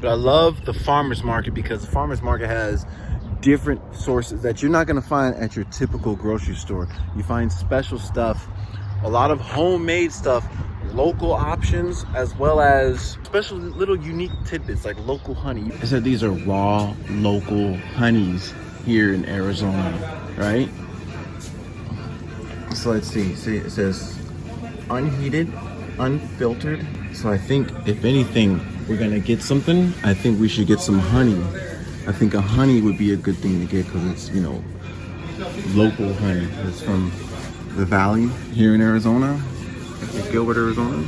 But I love the farmer's market because the farmer's market has different sources that you're not gonna find at your typical grocery store. You find special stuff, a lot of homemade stuff, local options, as well as special little unique tidbits like local honey. It said these are raw local honeys here in Arizona, right? So let's see, it says unheated, unfiltered. So I think if anything, we're gonna get something, I think we should get some honey. I think a honey would be a good thing to get because it's, you know, local honey. It's from the valley here in Arizona, Gilbert, Arizona.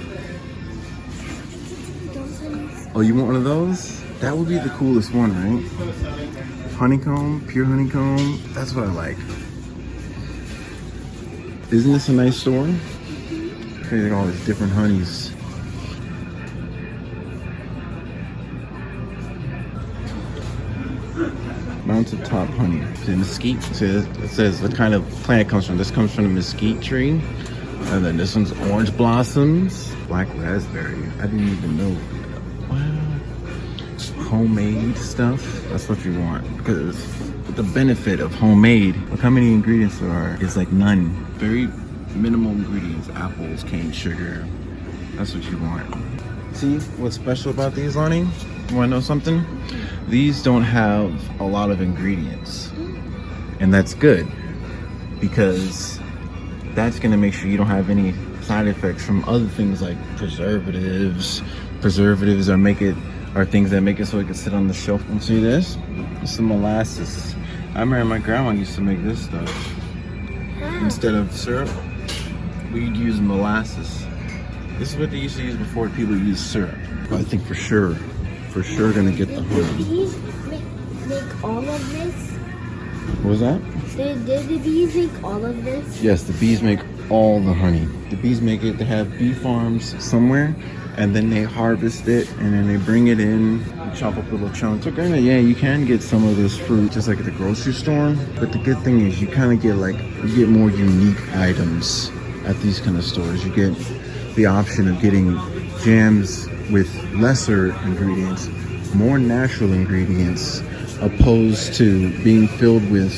Oh, you want one of those? That would be the coolest one, right? Honeycomb, pure honeycomb. That's what I like. Isn't this a nice store? They got all these different honeys. Mountain top honey. It's mesquite. It says what kind of plant it comes from. This comes from the mesquite tree. And then this one's orange blossoms. Black raspberry. I didn't even know. Wow. Homemade stuff. That's what you want. Because the benefit of homemade, look how many ingredients there are. It's like none. Very minimal ingredients. Apples, cane sugar. That's what you want. See what's special about these, Lonnie? You want to know something? These don't have a lot of ingredients, and that's good because that's going to make sure you don't have any side effects from other things like preservatives. Preservatives are things that make it so it can sit on the shelf. And see this? It's some molasses. I remember my grandma used to make this stuff. Instead of syrup, we'd use molasses. This is what they used to use before people used syrup. But I think for sure gonna get the honey. Did the bees make all of this? What was that? Did the bees make all of this? Yes, the bees make all the honey. The bees make it. They have bee farms somewhere, and then they harvest it, and then they bring it in, chop up little chunks. So granted, yeah, you can get some of this fruit just like at the grocery store, but the good thing is you kind of get you get more unique items at these kind of stores. You get the option of getting jams with lesser ingredients, more natural ingredients, opposed to being filled with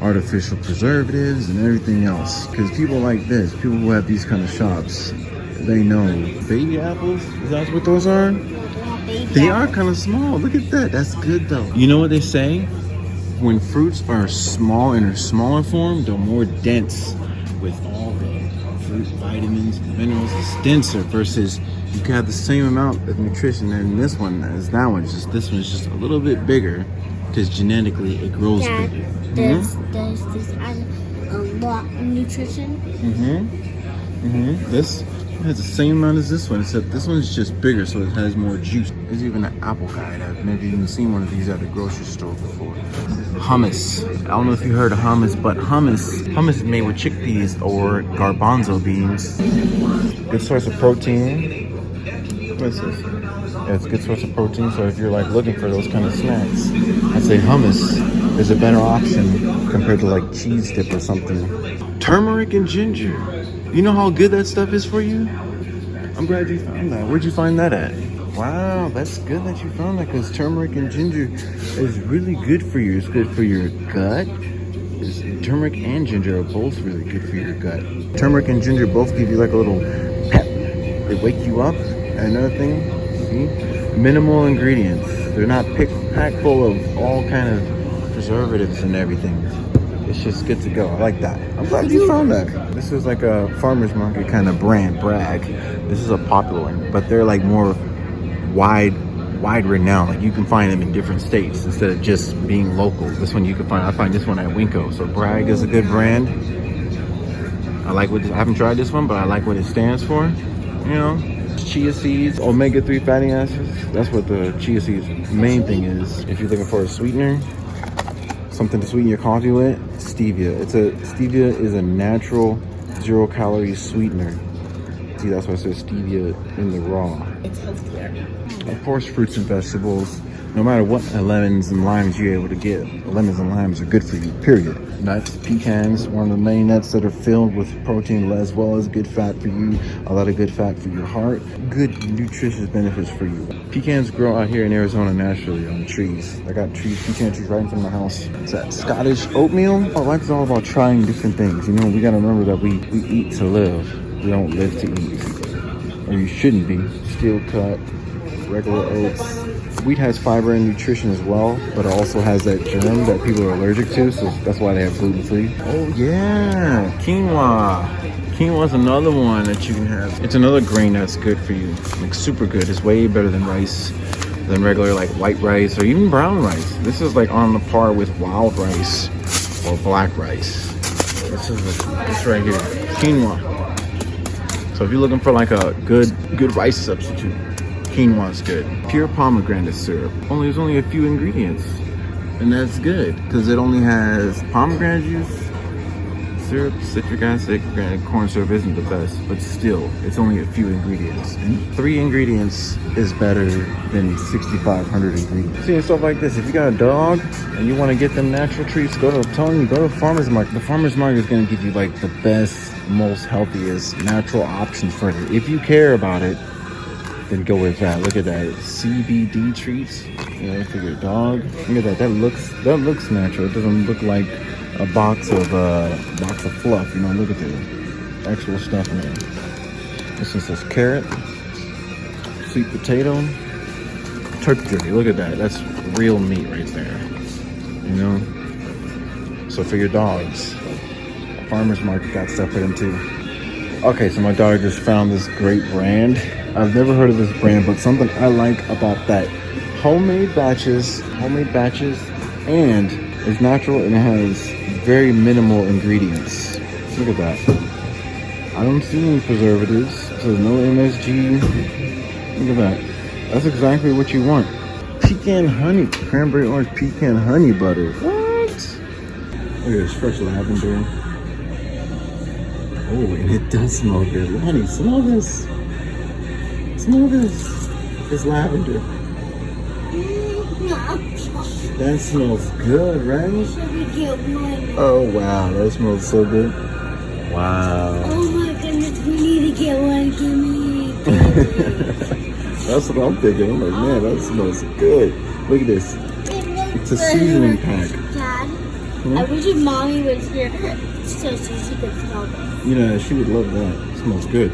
artificial preservatives and everything else. Because people like this, people who have these kind of shops, they know. Baby apples, is that what those are? They are kind of small. Look at that. That's good though. You know what they say? When fruits are small in a smaller form, they're more dense with all the fruit vitamins and minerals. It's denser versus you can have the same amount of nutrition in this one as that one. This one's just a little bit bigger because genetically it grows bigger. Does this add a lot of nutrition? This has the same amount as this one, except this one's just bigger, so it has more juice. There's even an apple guide. I've never even seen one of these at a grocery store before. Hummus. I don't know if you heard of hummus, but hummus is made with chickpeas or garbanzo beans. Good source of protein. What's this? Yeah, it's a good source of protein, so if you're like looking for those kind of snacks, I'd say hummus is a better option compared to like cheese dip or something. Turmeric and ginger. You know how good that stuff is for you? I'm glad you found that. Where'd you find that at? Wow, that's good that you found that because turmeric and ginger is really good for you. It's good for your gut. Turmeric and ginger are both really good for your gut. Turmeric and ginger both give you like a little pep. They wake you up. Another thing, see? Minimal ingredients. They're not packed full of all kind of preservatives and everything. It's just good to go. I like that. I'm glad you found that. This is like a farmer's market kind of brand, Bragg. This is a popular one, but they're like more wide renowned. Like you can find them in different states instead of just being local. This one I find this one at Winco. So Bragg is a good brand. I haven't tried this one, but I like what it stands for. You know, chia seeds, omega-3 fatty acids. That's what the chia seeds main thing is. If you're looking for a sweetener, something to sweeten your coffee with, stevia. Stevia is a natural 0-calorie sweetener. See, that's why it says stevia in the raw. It's healthier. Of course, fruits and vegetables. no matter what lemons and limes you're able to get, lemons and limes are good for you, period. Nuts, pecans, one of the main nuts that are filled with protein as well as good fat for you, a lot of good fat for your heart, good nutritious benefits for you. Pecans grow out here in Arizona naturally on trees. I got pecan trees right in front of my house. It's that Scottish oatmeal. Life is all about trying different things. You know, we gotta remember that we eat to live. We don't live to eat. Or you shouldn't be. Steel cut, regular oats. Wheat has fiber and nutrition as well, but it also has that germ that people are allergic to, so that's why they have gluten-free. Oh yeah, quinoa. Quinoa is another one that you can have. It's another grain that's good for you, like super good. It's way better than rice, than regular like white rice or even brown rice. This is like on the par with wild rice or black rice. This right here, quinoa. So if you're looking for like a good rice substitute, quinoa is good. Pure pomegranate syrup. There's only a few ingredients, and that's good because it only has pomegranate juice, syrup, citric acid. Granted, corn syrup isn't the best, but still, it's only a few ingredients. And 3 ingredients is better than 6,500 ingredients. See, stuff like this. If you got a dog and you want to get them natural treats, go to the farmer's market. The farmer's market is going to give you like the best, most healthiest natural options for it. If you care about it, then go with that. Look at that CBD treats, you know, for your dog. Look at that. That looks natural. It doesn't look like a box of fluff. You know, look at the actual stuff in there. This one says carrot, sweet potato, turkey jerky. Look at that. That's real meat right there. You know. So for your dogs, farmers market got stuff for them too. Okay, so my daughter just found this great brand. I've never heard of this brand, but something I like about that. Homemade batches, and it's natural and it has very minimal ingredients. Look at that. I don't see any preservatives. There's no MSG. Look at that. That's exactly what you want. Pecan honey, cranberry orange pecan honey butter. What? Look at this fresh lavender. Oh, and it does smell good. Lonnie, smell this. Smell this. It's lavender. That smells good, right? Oh, wow. That smells so good. Wow. Oh my goodness, we need to get one. Give me. That's what I'm thinking. I'm like, man, that smells good. Look at this. It's a seasoning pack. Dad, I wish your mommy was here so she could smell this. You know, she would love that. It smells good.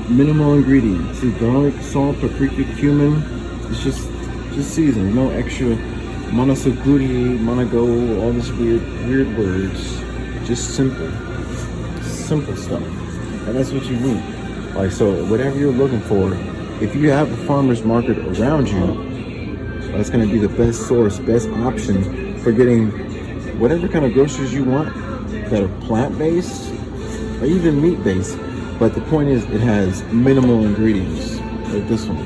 Minimal ingredients. See, garlic, salt, paprika, cumin. It's just seasoning. No extra monosodium, Monaco, all this weird words. Just simple stuff. And that's what you need. Like, so whatever you're looking for, if you have a farmer's market around you, that's going to be the best source, best option for getting whatever kind of groceries you want that are plant-based or even meat-based. But the point is, it has minimal ingredients, like this one.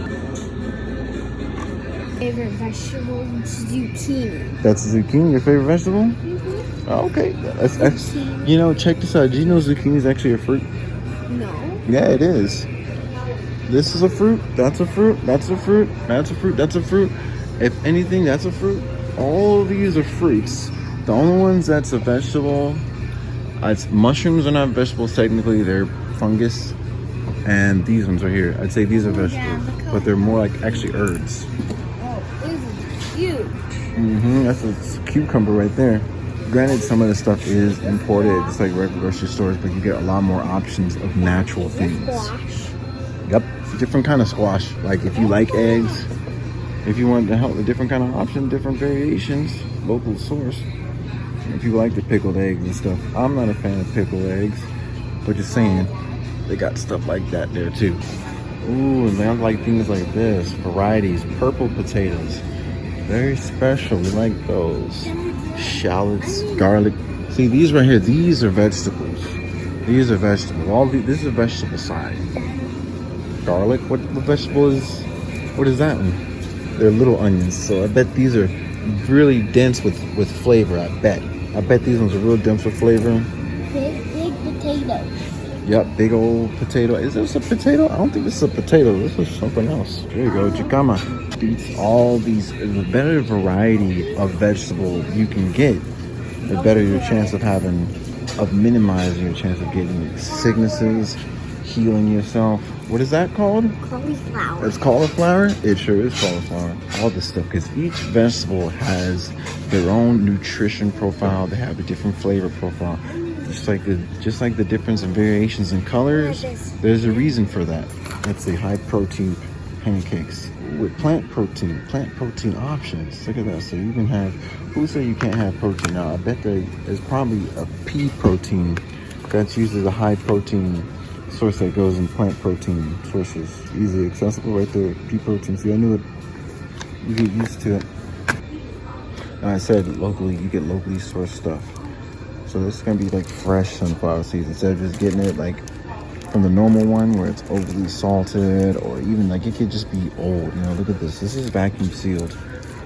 Favorite vegetable is zucchini. That's zucchini, your favorite vegetable? Mm-hmm. Oh, okay. That's, you know, check this out. Did you know zucchini is actually a fruit? No. Yeah, it is. This is a fruit. That's a fruit. That's a fruit. That's a fruit. That's a fruit. If anything, that's a fruit. All of these are fruits. The only ones that's a vegetable, it's mushrooms are not vegetables technically. They're fungus. And these ones are here. I'd say these are vegetables, but they're more like actually herbs. Oh, this is huge. That's a cucumber right there. Granted, some of the stuff is imported. It's like regular grocery stores, but you get a lot more options of natural things. Squash. Yep, different kind of squash. Like if you like eggs, if you want to help a different kind of option, different variations, local source. If you like the pickled eggs and stuff, I'm not a fan of pickled eggs, but just saying, they got stuff like that there too. Ooh, and they have like things like this, varieties, purple potatoes, very special. We like those. Shallots, garlic. See these right here. These are vegetables. These are vegetables. All these. This is a vegetable side. Garlic. What vegetable is? What is that one? They're little onions. So I bet these are really dense with flavor. I bet these ones are real dense with flavor. Big potatoes. Yep, big old potato. Is this a potato? I don't think this is a potato. This is something else. There you go, jicama. Beats all these. The better variety of vegetable you can get, the better your chance of minimizing your chance of getting sicknesses, healing yourself. What is that called? Cauliflower. It's cauliflower? It sure is cauliflower. All this stuff, because each vegetable has their own nutrition profile. They have a different flavor profile. Just like the difference in variations in colors, there's a reason for that. Let's see, high protein pancakes with plant protein options. Look at that. So you can have, who say you can't have protein? Now I bet there's probably a pea protein that's used as a high protein source that goes in plant protein sources. Easily accessible right there, pea protein. See, I knew it. You get used to it. And I said locally, you get locally sourced stuff. So this is gonna be like fresh sunflower seeds instead of just getting it like from the normal one where it's overly salted, or even like it could just be old. You know, look at this. This is vacuum sealed.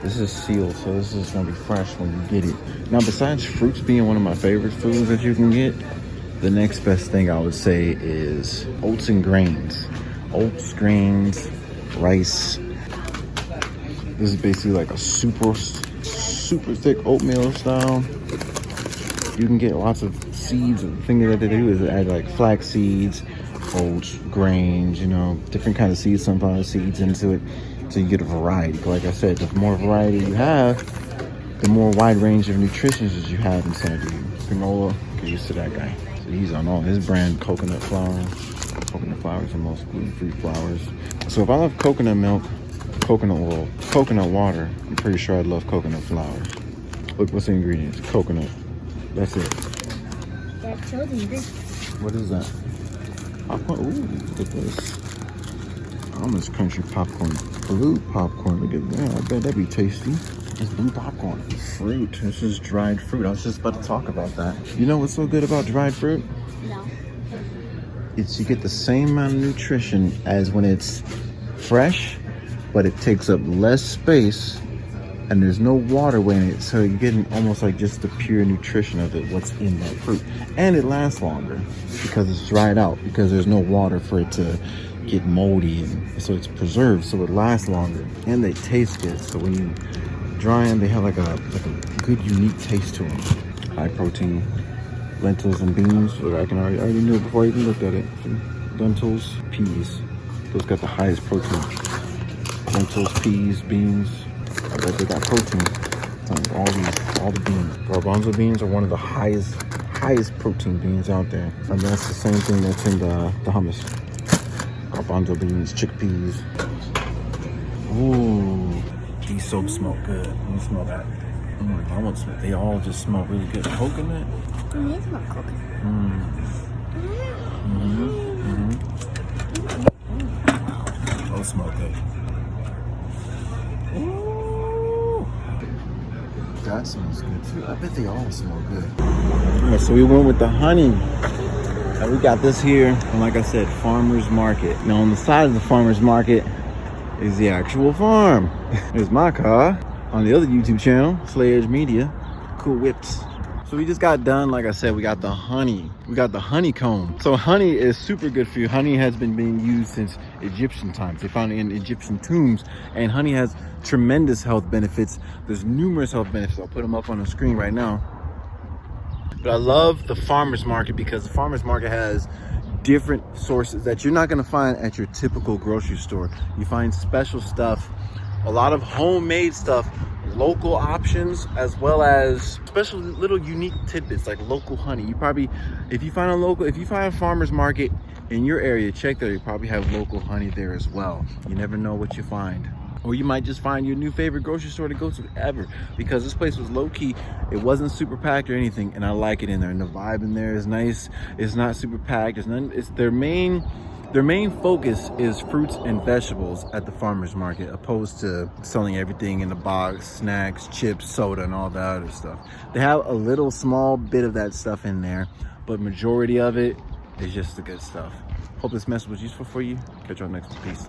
This is sealed, so this is gonna be fresh when you get it. Now, besides fruits being one of my favorite foods that you can get, the next best thing I would say is oats and grains. Oats, grains, rice. This is basically like a super thick oatmeal style. You can get lots of seeds. The thing that they do is add like flax seeds, oats, grains, you know, different kind of seeds, sunflower seeds into it. So you get a variety. Like I said, the more variety you have, the more wide range of nutrition you have inside of you. Granola, get used to that guy. So he's on all his brand coconut flour. Coconut flour is the most gluten-free flours. So if I love coconut milk, coconut oil, coconut water, I'm pretty sure I'd love coconut flour. Look, what's the ingredients? Coconut. That's it. That told me this. What is that? Popcorn. Ooh, look at this. Almost country popcorn. Blue popcorn. Look at that. I bet that'd be tasty. It's blue popcorn. Fruit. This is dried fruit. I was just about to talk about that. You know what's so good about dried fruit? No. It's you get the same amount of nutrition as when it's fresh, but it takes up less space and there's no water in it, so you're getting almost like just the pure nutrition of it, what's in that fruit. And it lasts longer because it's dried out, because there's no water for it to get moldy, and so it's preserved, so it lasts longer. And they taste good, so when you dry them, they have like a good unique taste to them. High protein lentils and beans. Look, I already knew it before I even looked at it. Lentils, peas, those got the highest protein. Lentils, peas, beans, I bet they got protein. All the beans. Garbanzo beans are one of the highest protein beans out there. And that's the same thing that's in the hummus. Garbanzo beans, chickpeas. Ooh, these soaps smell good. Let me smell that. I want some. They all just smell really good. Coconut. It smells coconut. Those smell good. Ooh. That smells good too. I bet they all smell good. Alright, so we went with the honey. And we got this here, and like I said, farmer's market. Now on the side of the farmer's market is the actual farm. There's my car on the other YouTube channel, Slay Edge Media. Cool whips. So we just got done, like I said, we got the honey. We got the honeycomb. So honey is super good for you. Honey has been being used since Egyptian times. They found it in Egyptian tombs, and honey has tremendous health benefits. There's numerous health benefits. I'll put them up on the screen right now. But I love the farmer's market because the farmer's market has different sources that you're not gonna find at your typical grocery store. You find special stuff, a lot of homemade stuff, local options, as well as special little unique tidbits like local honey. You probably, if you find a farmer's market in your area, check there. You probably have local honey there as well. You never know what you find. Or you might just find your new favorite grocery store to go to ever, because this place was low-key. It wasn't super packed or anything, and I like it in there, and the vibe in there is nice. It's not super packed. It's their main focus is fruits and vegetables at the farmer's market, opposed to selling everything in the box, snacks, chips, soda, and all that other stuff. They have a little small bit of that stuff in there, but majority of it is just the good stuff. Hope this message was useful for you. Catch y'all next. Peace.